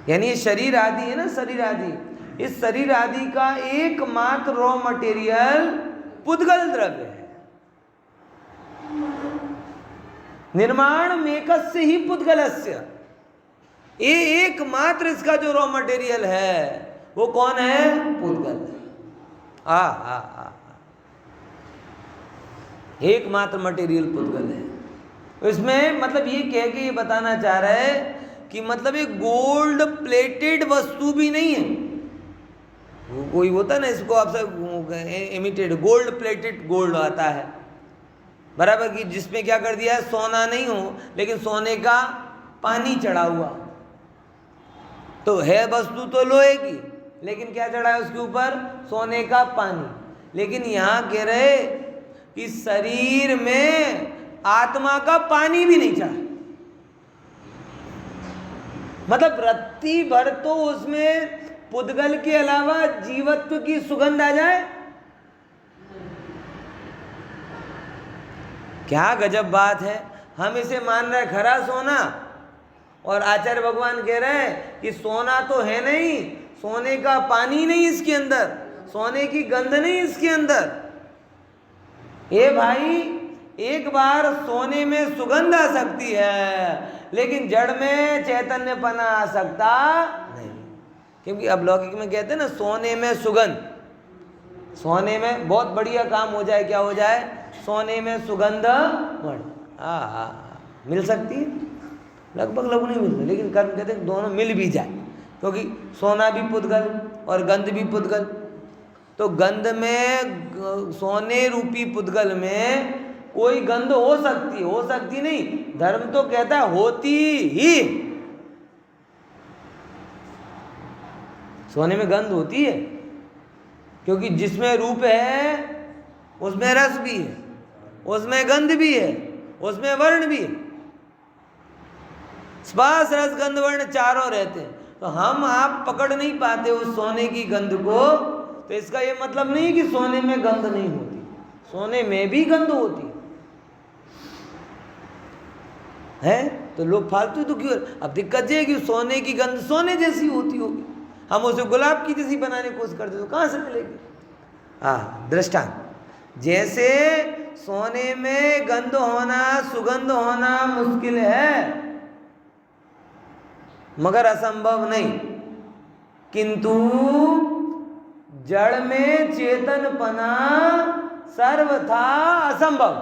यानी ये शरीर आदि है ना, शरीर आदि, इस शरीर आदि का एकमात्र रॉ मटेरियल पुद्गल द्रव्य है। निर्माण मेकस्य ही पुद्गलस्य, ये एकमात्र इसका जो रॉ मटेरियल है वो कौन है? पुद्गल। एकमात्र मटेरियल पुद्गल है। इसमें मतलब ये कह के ये बताना चाह रहा है कि मतलब ये गोल्ड प्लेटेड वस्तु भी नहीं है। कोई होता है ना, इसको आपसे इमिटेड गोल्ड प्लेटेड गोल्ड आता है, बराबर, कि जिसमें क्या कर दिया है, सोना नहीं हो लेकिन सोने का पानी चढ़ा हुआ। तो है वस्तु तो लोहे की, लेकिन क्या चढ़ा है उसके ऊपर? सोने का पानी। लेकिन यहाँ कह रहे कि शरीर में आत्मा का पानी भी नहीं चढ़ा, मतलब रत्ती भर तो उसमें पुद्गल के अलावा जीवत्व की सुगंध आ जाए। क्या गजब बात है। हम इसे मान रहे खरा सोना, और आचार्य भगवान कह रहे हैं कि सोना तो है नहीं, सोने का पानी नहीं इसके अंदर, सोने की गंध नहीं इसके अंदर। ये भाई, एक बार सोने में सुगंध आ सकती है, लेकिन जड़ में चैतन्यपना आ सकता नहीं। क्योंकि अब लौकिक में कहते हैं ना, सोने में सुगंध, सोने में बहुत बढ़िया काम हो जाए, क्या हो जाए? सोने में सुगंध मिल सकती है, लगभग लोग नहीं मिलते, लेकिन कर्म कहते हैं दोनों मिल भी जाए, क्योंकि सोना भी पुद्गल और गंध भी पुद्गल। तो गंध में, सोने रूपी पुद्गल में कोई गंध हो सकती नहीं, धर्म तो कहता है होती ही। सोने में गंध होती है, क्योंकि जिसमें रूप है उसमें रस भी है, उसमें गंध भी है, उसमें वर्ण भी है। स्पर्श रस गंध वर्ण चारों रहते हैं। तो हम आप पकड़ नहीं पाते उस सोने की गंध को, तो इसका ये मतलब नहीं कि सोने में गंध नहीं होती, सोने में भी गंध होती है। तो लोग फालतू तो क्यों, अब दिक्कत ये है कि सोने की गंध सोने जैसी होती होगी, हम उसे गुलाब की जैसी बनाने की कोशिश करते तो कहाँ से मिलेगी। हाँ, दृष्टांत, जैसे सोने में गंध होना सुगंध होना मुश्किल है मगर असंभव नहीं, किंतु जड़ में चेतनपना सर्वथा असंभव।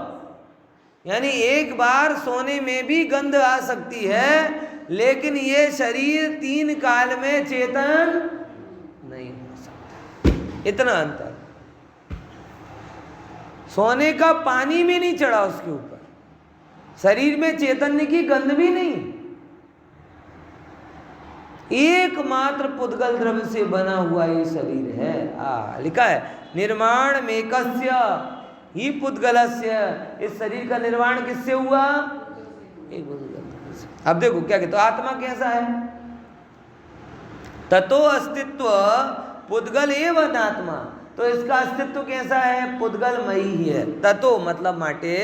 यानी एक बार सोने में भी गंध आ सकती है, लेकिन ये शरीर 3 काल में चेतन नहीं हो सकता, इतना अंतर। सोने का पानी भी नहीं चढ़ा उसके ऊपर, शरीर में चैतन्य की गंध भी नहीं। एकमात्र पुद्गल द्रव्य से बना हुआ ये शरीर है। लिखा है निर्माण मेकस्य ही पुद्गलस्य, इस शरीर का निर्माण किससे हुआ, एक पुद्गल से। अब देखो क्या कहते, तो आत्मा कैसा है, ततो अस्तित्व पुद्गल एवं आत्मा, तो इसका अस्तित्व कैसा है, पुद्गलमयी ही है। ततो मतलब माटे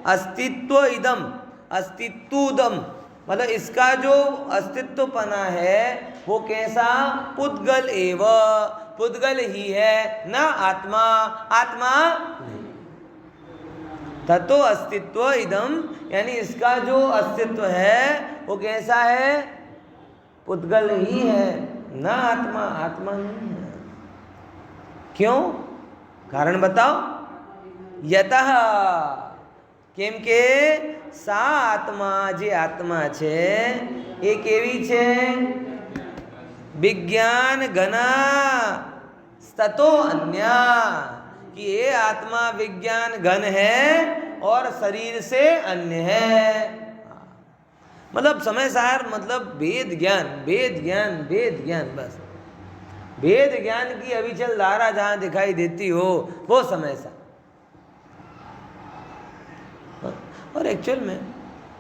अस्तित्व इदम, अस्तित्वदम मतलब इसका जो अस्तित्वपना है वो कैसा, पुद्गल एव, पुद्गल ही है, ना आत्मा, आत्मा नहीं। ततो अस्तित्व इदम यानी इसका जो अस्तित्व है वो कैसा है, पुद्गल ही है, ना आत्मा, आत्मा नहीं है। क्यों, कारण बताओ। यतः કેમ કે સા આત્મા જે આત્મા છે એ કેવી છે, વિજ્ઞાન ઘના તતો अन्या, कि ये आत्मा विज्ञान घन है और शरीर से अन्य है। मतलब समय सार मतलब वेद ज्ञान, वेद ज्ञान, वेद ज्ञान, बस वेद ज्ञान की अविचल धारा जहाँ दिखाई देती हो वो समय सा। और एक्चुअल में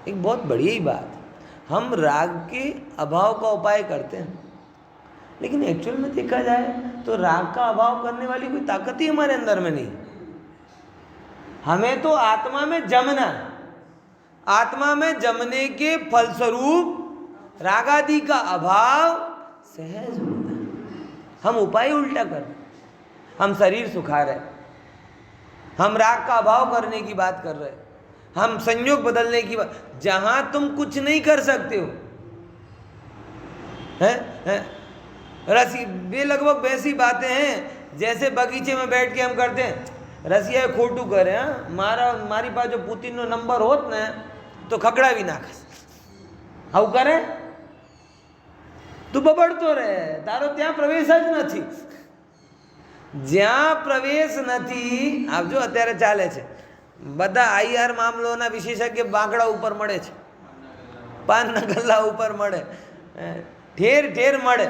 एक बहुत बड़ी ही बात, हम राग के अभाव का उपाय करते हैं, लेकिन एक्चुअल में देखा जाए तो राग का अभाव करने वाली कोई ताकत ही हमारे अंदर में नहीं। हमें तो आत्मा में जमना, आत्मा में जमने के फलस्वरूप रागादि का अभाव सहज होता है। हम उपाय उल्टा कर रहे, हम शरीर सुखा रहे, हम राग का अभाव करने की बात कर रहे, हम संयोग बदलने की बात, जहां तुम कुछ नहीं कर सकते हो हैं। रसी वे लगभग वैसी बातें हैं जैसे बगीचे में बैठ के हम करते हैं, रसिया खोटू करे, मारा मारी पास जो पुतिन नो नंबर होत ने तो खकड़ा भी नाखस, हाउ करे तू बबड़तो रहे, तारो ત્યાં પ્રવેશ જ નથી, જ્યાં પ્રવેશ નથી। આપ જો અત્યારે ચાલે છે બધા આઈઆર મામલોના વિશેષજ્ઞ બાંકડા ઉપર મળે છે, પાનના ગલ્લા ઉપર મળે, ઠેર ઠેર મળે।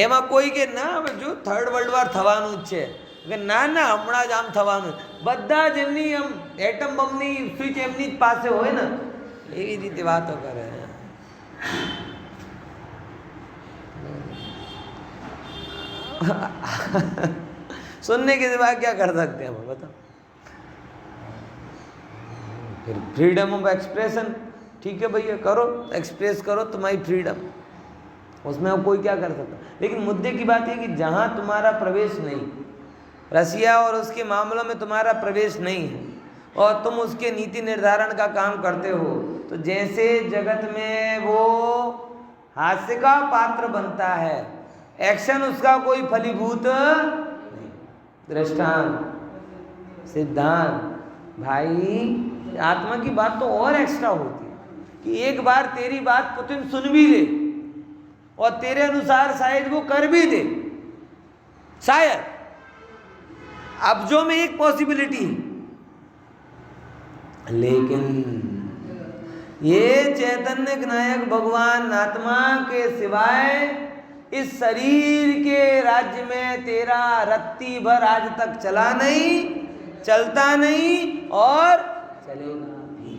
એમાં કોઈ કે ના હવે જો થર્ડ વર્લ્ડ વોર થવાનું જ છે, કે ના ના હમણાં જ આમ થવાનું, બધા જ એમની આમ એટમ બમની સ્વિચ એમની જ પાસે હોય ને એવી રીતે વાતો કરે। सुनने के सिवा क्या कर सकते हैं बताओ। फिर फ्रीडम ऑफ एक्सप्रेशन, ठीक है भैया करो, एक्सप्रेस करो, तुम्हारी फ्रीडम, उसमें कोई क्या कर सकता। लेकिन मुद्दे की बात है कि जहाँ तुम्हारा प्रवेश नहीं, रसिया और उसके मामलों में तुम्हारा प्रवेश नहीं है और तुम उसके नीति निर्धारण का काम करते हो, तो जैसे जगत में वो हास्य का पात्र बनता है, एक्शन उसका कोई फलीभूत नहीं। दृष्टांत सिद्धांत भाई, आत्मा की बात तो और एक्स्ट्रा होती है कि एक बार तेरी बात पुतिन सुन भी ले और तेरे अनुसार शायद वो कर भी दे, शायद अब्जों में एक पॉसिबिलिटी है, लेकिन ये चैतन्य नायक भगवान आत्मा के सिवाय इस शरीर के राज्य में तेरा रत्ती भर आज तक चला नहीं, चलता नहीं और चलेगा भी।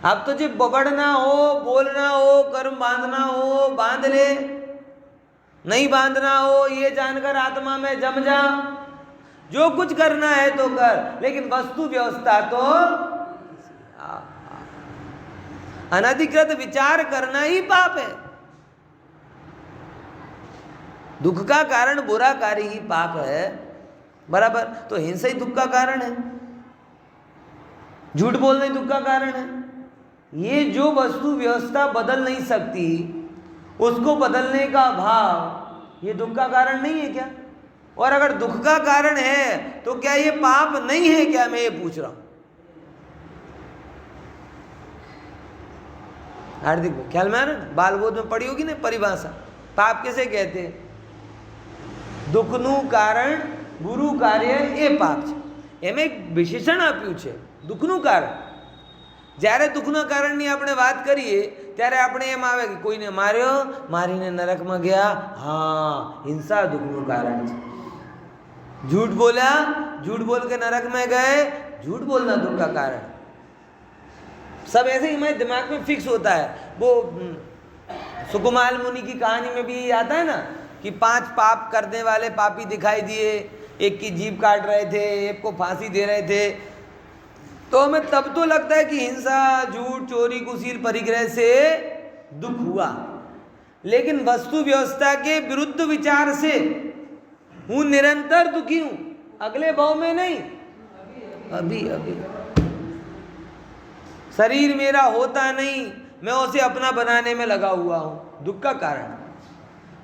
अब तुझे बबड़ना हो, बोलना हो, कर्म बांधना हो बांध ले, नहीं बांधना हो ये जानकर आत्मा में जम जा, जो कुछ करना है तो कर, लेकिन वस्तु व्यवस्था तो अनधिकृत विचार करना ही पाप है। दुख का कारण बुरा कार्य ही पाप है, बराबर। तो हिंसा ही दुख का कारण है, झूठ बोलना ही दुख का कारण है। ये जो वस्तु व्यवस्था बदल नहीं सकती उसको बदलने का भाव ये दुख का कारण नहीं है क्या? और अगर दुख का कारण है तो क्या ये पाप नहीं है क्या? मैं ये पूछ रहा हूं। हार्दिक ख्याल में आ रहा है? बाल बोध में पढ़ी होगी ना परिभाषा, पाप किसे कहते हैं? दुखनु कारण बुरु कार्य ए पाप છે। એમાં એક વિશેષણ આપ્યું છે દુઃખનું કારણ। જ્યારે દુઃખના કારણની આપણે વાત કરીએ ત્યારે આપણે એમ આવે કે કોઈને માર્યો, મારીને નરકમાં ગયા, હા હિંસા દુઃખનું કારણ છે। झूठ बोला, झूठ बोल के नरक में गए, झूठ बोलना दुख का कारण। सब ऐसे ही हमारे दिमाग में फिक्स होता है। वो सुकुमाल मुनि की कहानी में भी आता है ना कि 5 पाप करने वाले पापी दिखाई दिए, एक की जीभ काट रहे थे, एक को फांसी दे रहे थे। तो हमें तब तो लगता है कि हिंसा, झूठ, चोरी, कुसील, परिग्रह से दुख हुआ, लेकिन वस्तु व्यवस्था के विरुद्ध विचार से हूं निरंतर दुखी हूं, अगले भाव में नहीं, अभी अभी। शरीर मेरा होता नहीं, मैं उसे अपना बनाने में लगा हुआ हूं, दुख का कारण।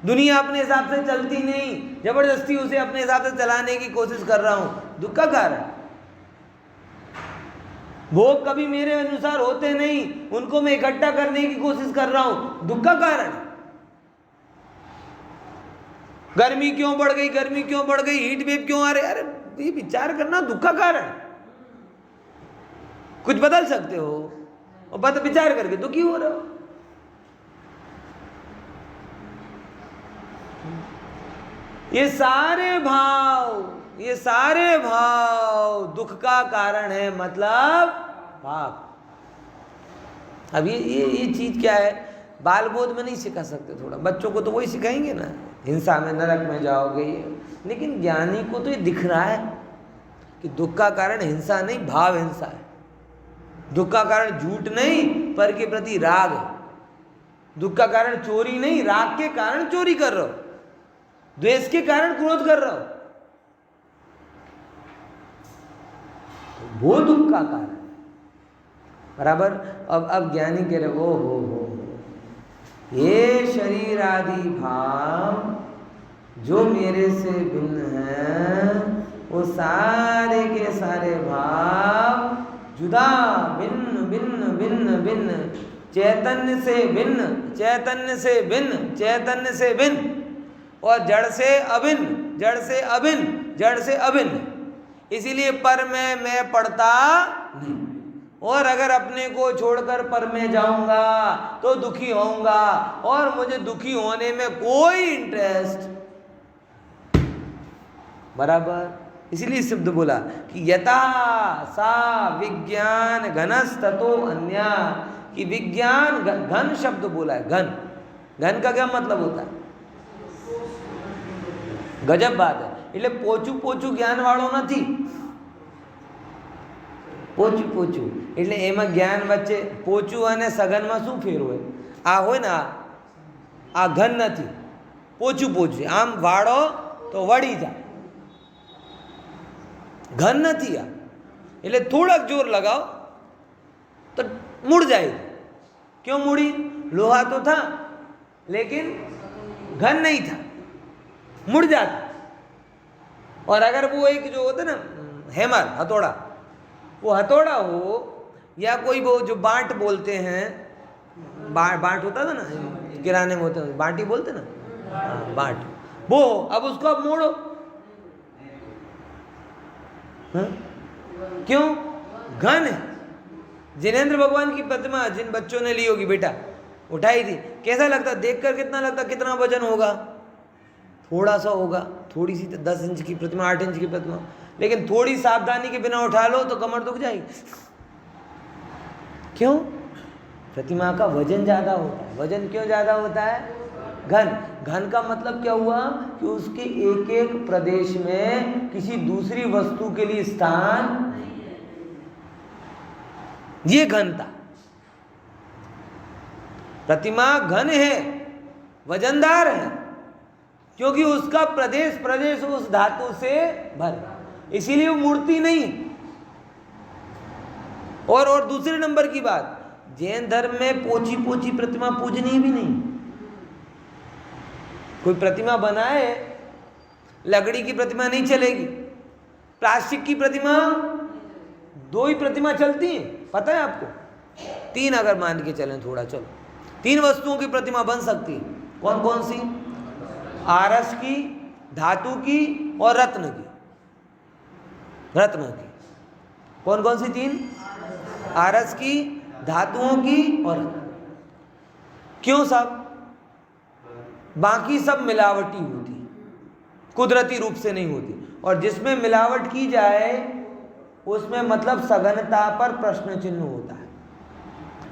दुनिया अपने हिसाब से चलती नहीं, जबरदस्ती उसे अपने हिसाब से चलाने की कोशिश कर रहा हूं, दुख का कारण। भोग कभी मेरे अनुसार होते नहीं, उनको मैं इकट्ठा करने की कोशिश कर रहा हूं, दुख का कारण। गर्मी क्यों बढ़ गई, गर्मी क्यों बढ़ गई, हीट वेव क्यों आ रहे, अरे ये विचार करना दुख का कारण। कुछ बदल सकते हो और बस विचार करके दुखी हो रहे हो। ये सारे भाव दुख का कारण है, मतलब पाप। अब ये चीज क्या है, बाल बोध में नहीं सिखा सकते। थोड़ा बच्चों को तो वही सिखाएंगे ना, हिंसा में नरक में जाओगे, लेकिन ज्ञानी को तो ये दिख रहा है कि दुख का कारण हिंसा नहीं, भाव हिंसा है। दुख का कारण झूठ नहीं, पर के प्रति राग है। दुख का कारण चोरी नहीं, राग के कारण चोरी कर रहे हो, द्वेष के कारण क्रोध कर रहे हो, वो दुख का कारण है, बराबर। अब ज्ञानी कह रहे हो ये शरीर आदि भाव जो मेरे से भिन्न है, वो सारे के सारे भाव जुदा, भिन्न भिन्न भिन्न भिन्न, चैतन्य से भिन्न, चैतन्य से भिन्न, चैतन्य से भिन्न, और जड़ से अभिन्न, जड़ से अभिन्न, जड़ से अभिन्न। इसीलिए पर में मैं पड़ता नहीं, और अगर अपने को छोड़कर पर में जाऊंगा तो दुखी होऊंगा, और मुझे दुखी होने में कोई इंटरेस्ट, बराबर। इसीलिए शब्द बोला कि यथा सा विज्ञान घनस्ततो अन्या, कि विज्ञान घन शब्द बोला है। घन, घन का क्या मतलब होता है? गजब बात है। એટલે પોચું પોચું જ્ઞાન વાળો નથી, પોચું પોચું એટલે એમાં જ્ઞાન વચ્ચે પોચું અને સઘનમાં શું ફેર હોય? આ હોય ને આ ઘન નથી, પોચું પોચું, આમ વાળો તો વળી જાય, ઘન નથી આ। એટલે થોડાક જોર લગાવો તો મુड़ જાય। क्यों मुड़ी? लोहा तो था लेकिन घन नहीं था, मुड़ जाता। और अगर वो एक जो होता ना हैमर, हथौड़ा, वो हथौड़ा हो, या कोई वो जो बांट बोलते हैं, बांट होता था ना किराने में, होते हैं बांटी बोलते ना, बांट, वो अब उसको अब मोड़ो, क्यों? घन है। जिनेंद्र भगवान की प्रतिमा जिन बच्चों ने ली होगी बेटा, उठाई थी, कैसा लगता, देखकर कितना लगता, कितना वजन होगा, थोड़ा सा होगा, थोड़ी सी 10 इंच की प्रतिमा, 8 इंच की प्रतिमा, लेकिन थोड़ी सावधानी के बिना उठा लो तो कमर दुख जाएगी। क्यों? प्रतिमा का वजन ज़्यादा होता है। वजन क्यों ज़्यादा होता है? घन। घन का मतलब क्या हुआ कि उसके एक एक प्रदेश में किसी दूसरी वस्तु के लिए स्थान, ये घनता। प्रतिमा घन है, वजनदार है, क्योंकि उसका प्रदेश प्रदेश उस धातु से भर, इसीलिए वो मूर्ति नहीं। और दूसरे नंबर की बात, जैन धर्म में पोची पोची प्रतिमा पूजनीय भी नहीं। कोई प्रतिमा बनाए, लकड़ी की प्रतिमा नहीं चलेगी, प्लास्टिक की प्रतिमा, 2 ही प्रतिमा चलती है, पता है आपको? 3 अगर मान के चलें, थोड़ा चलो, 3 वस्तुओं की प्रतिमा बन सकती है। कौन कौन सी? आरस की, धातु की और रत्न की। रत्न की कौन कौन सी 3? आरस की, धातुओं की और रत्न। क्यों साहब? बाकी सब मिलावटी होती, कुदरती रूप से नहीं होती, और जिसमें मिलावट की जाए उसमें मतलब सघनता पर प्रश्न चिन्ह होता है।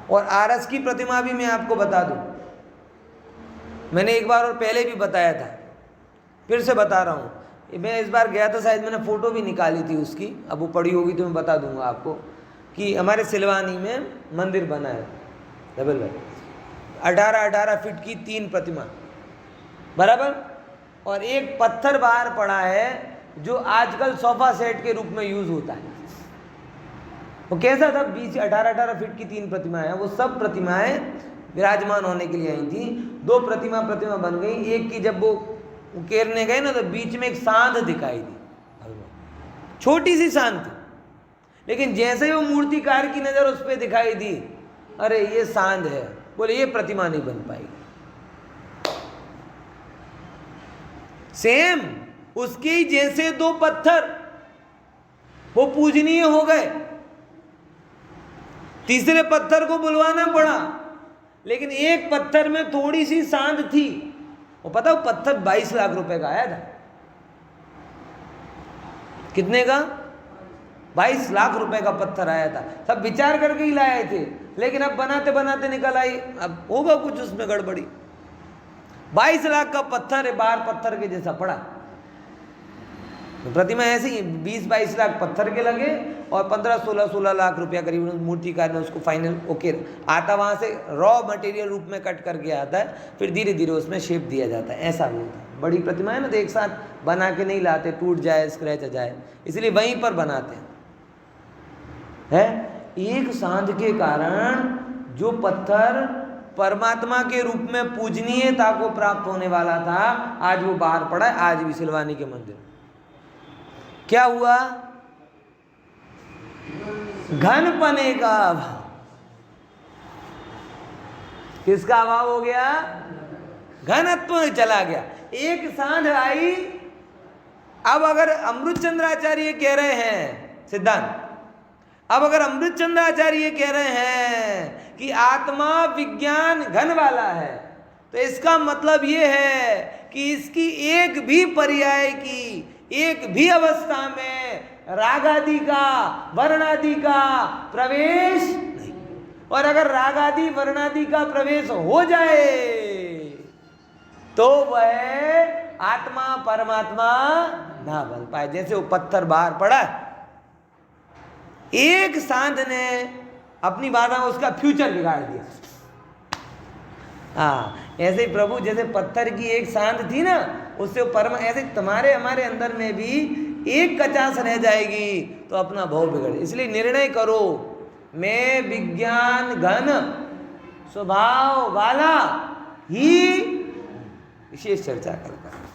और आरस की प्रतिमा भी मैं आपको बता दूं, मैंने एक बार और पहले भी बताया था, फिर से बता रहा हूँ। मैं इस बार गया था, शायद मैंने फ़ोटो भी निकाली थी उसकी, अब वो पड़ी होगी तो मैं बता दूंगा आपको, कि हमारे सिलवानी में मंदिर बना है डबल बेड, 18-18 फीट की 3 प्रतिमा बराबर, और एक पत्थर बाहर पड़ा है जो आजकल सोफा सेट के रूप में यूज होता है। वो कैसा था? 18-18 फीट की 3 प्रतिमाएं हैं। वो सब प्रतिमाएं विराजमान होने के लिए आई थी। 2 प्रतिमा बन गई। एक की जब वो उकेरने गए ना, तो बीच में एक सांध दिखाई दी, छोटी सी सांध थी, लेकिन जैसे ही वो मूर्तिकार की नजर उस पर दिखाई दी, अरे ये सांध है, बोले ये प्रतिमा नहीं बन पाएगी। सेम उसके ही जैसे 2 पत्थर वो पूजनीय हो गए, तीसरे पत्थर को बुलवाना पड़ा, लेकिन एक पत्थर में थोड़ी सी सांध थी। वो पता, वो पत्थर 22 लाख रुपए का आया था। कितने का? 22 लाख रुपए का पत्थर आया था। सब विचार करके ही लाए थे, लेकिन अब बनाते बनाते निकल आई, अब होगा कुछ उसमें गड़बड़ी। 22 लाख का पत्थर है, बाहर पत्थर के जैसा पड़ा। प्रतिमा ऐसे ही 20-22 लाख पत्थर के लगे, और 15-16 लाख रुपया करीब मूर्तिकार ने उसको फाइनल ओके आता, वहाँ से रॉ मटेरियल रूप में कट करके आता है, फिर धीरे धीरे उसमें शेप दिया जाता है। ऐसा भी होता है। बड़ी प्रतिमा है ना, तो एक साथ बना के नहीं लाते, टूट जाए, स्क्रैच आ जाए, इसलिए वहीं पर बनाते हैं। एक सांध के कारण जो पत्थर परमात्मा के रूप में पूजनीयता को प्राप्त होने वाला था, आज वो बाहर पड़ा है। आज भी सिलवानी के मंदिर क्या हुआ? घनपने का अभाव। किसका अभाव हो गया? घनत्व चला गया। एक सांध आई। अब अगर अमृतचंद्राचार्य कह रहे हैं सिद्धांत, अब अगर अमृतचंद्राचार्य कह रहे हैं कि आत्मा विज्ञान घन वाला है, तो इसका मतलब ये है कि इसकी एक भी पर्याय की, एक भी अवस्था में राग आदि का, वर्ण आदि का प्रवेश नहीं। और अगर राग आदि वर्ण आदि का प्रवेश हो जाए तो वह आत्मा परमात्मा ना बन पाए। जैसे वो पत्थर बाहर पड़ा, एक सांध ने अपनी बाधा में उसका फ्यूचर बिगाड़ दिया। हाँ, ऐसे ही प्रभु, जैसे पत्थर की एक सांध थी ना, उससे परम, ऐसे तुम्हारे हमारे अंदर में भी एक कचास रह जाएगी तो अपना भाव बिगड़े। इसलिए निर्णय करो, मैं विज्ञान घन स्वभाव वाला ही विशेष चर्चा करता हूं।